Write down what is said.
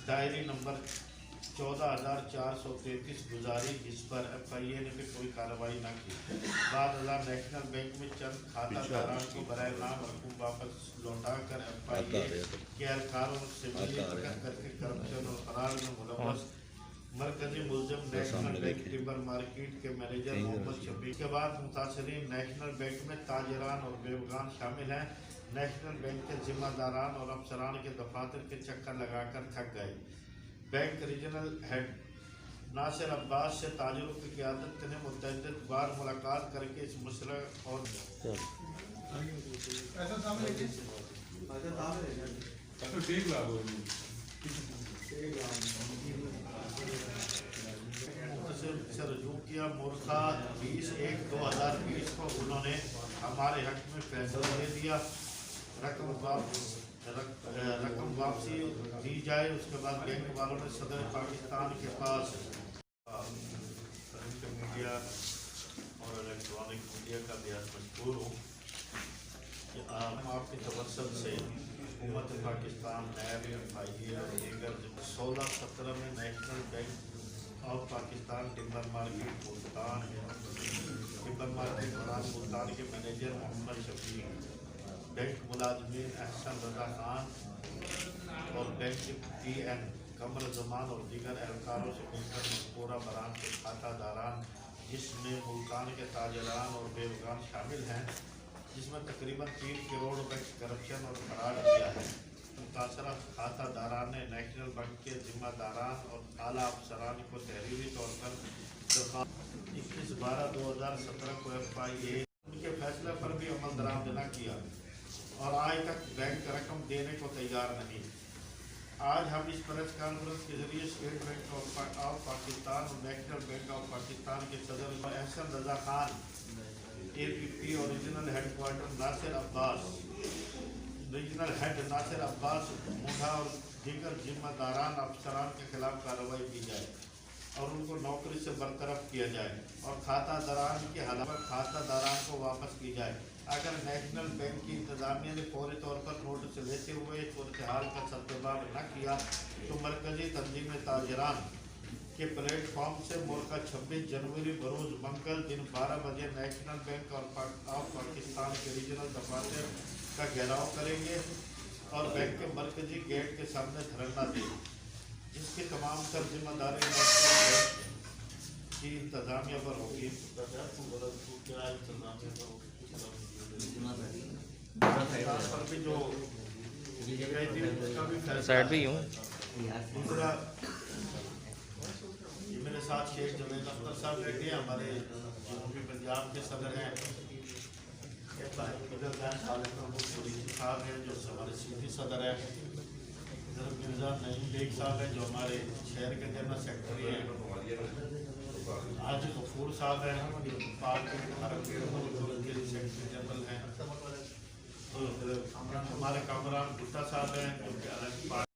Diary number 14,433 गुजारी, जिस पर FIA ने भी कोई कार्रवाई न की। बाद नेशनल बैंक में चंद खाता धारकों को बराए नाम रकम वापस लौटाकर FIA के एहलकारों से मिलीभगत करके करप्शन और फरार में मुलव्वस मरकजी मुलजिम नेशनल बैंक टिम्बर मार्केट के मैनेजर मोहम्मद शफीक के बाद मुतासरीन नेशनल बैंक में ताजरान और बेवगान शामिल हैं। नेशनल बैंक के जिम्मेदारान और अफसरान के दफातर के चक्कर लगाकर थक गए। Bank regional head Nasir Abbas से ताजरों की क़यादत ने मुतअद्दिद बार मुलाकात करके इस मसले और से रजू किया। मोरखा 20/1/2020 को उन्होंने हमारे हक में फैसला दे दिया। रकम वापसी दी जाए। उसके बाद बैंक वालों ने सदर पाकिस्तान के पास प्रिंट मीडिया और इलेक्ट्रॉनिक मीडिया का भी मशहूर हूँ कि आपकी तवज्जो से हुकूमत पाकिस्तान नैब FIA और दीगर 16-17 में national bank of Pakistan timber market Multan के मैनेजर मोहम्मद शफीक, बैंक मुलाजमीन अहसन रजा खान और बैंक PN कमर जमान और दीगर एहलकारों से मिलकर पूरा बरान के खाता दारान, जिसमें मुल्तान के ताजरान और बेवगान शामिल हैं, जिसमें तकरीबन 3 करोड़ रुपए की करप्शन और फरार किया है। मुतासरा खाता दारान ने नेशनल बैंक के जिम्मेदारान और आला अफसरान को तहरीरी तौर पर 21/12/2017 को FIA उनके फैसले पर भी अमल दरामद न किया और आज तक बैंक रकम देने को तैयार नहीं। आज हम इस प्रेस कॉन्फ्रेंस के जरिए स्टेट बैंक ऑफ पाकिस्तान और नेशनल बैंक ऑफ पाकिस्तान के सदर अहसन रजा खान, APP और regional headquarter regional head Nasir Abbas Munda और दीगर जिम्मेदारान अफसरान के खिलाफ कार्रवाई की जाए और उनको नौकरी से बरतरफ किया जाए और खाता दारान के हालात खाता दारान को वापस की जाए। अगर नेशनल बैंक की इंतजामिया ने फौरी तौर पर नोटिस लेते हुए सूरत हाल का सद्देबाग न किया तो मरकजी तंजीम ताजरान के प्लेटफॉर्म से मोरका 26 जनवरी बरोज मंगल दिन 12 बजे नेशनल बैंक ऑफ पाकिस्तान के रीजनल दफातर का घेराव करेंगे और बैंक के मरकजी गेट के सामने धरना देंगे, जिसकी तमाम तर जिम्मेदारी की इंतजामिया पर होगी। साइड भी हूँ। दूसरा, ये मेरे साथ शेख जवेद अख्तर साहब बैठे हैं, हमारे जनूबी पंजाब के सदर हैं। साहब हैं जो हमारे सूफी सदर है। मिर्जा नईम बेग साहब हैं जो हमारे शहर के जनरल सेक्रेटरी हैं। आज गफूर साहब हैं जो पार्टी के सेक्रेटरी जनरल हैं। तो हमारे कामरान भुट्टा साहब हैं जो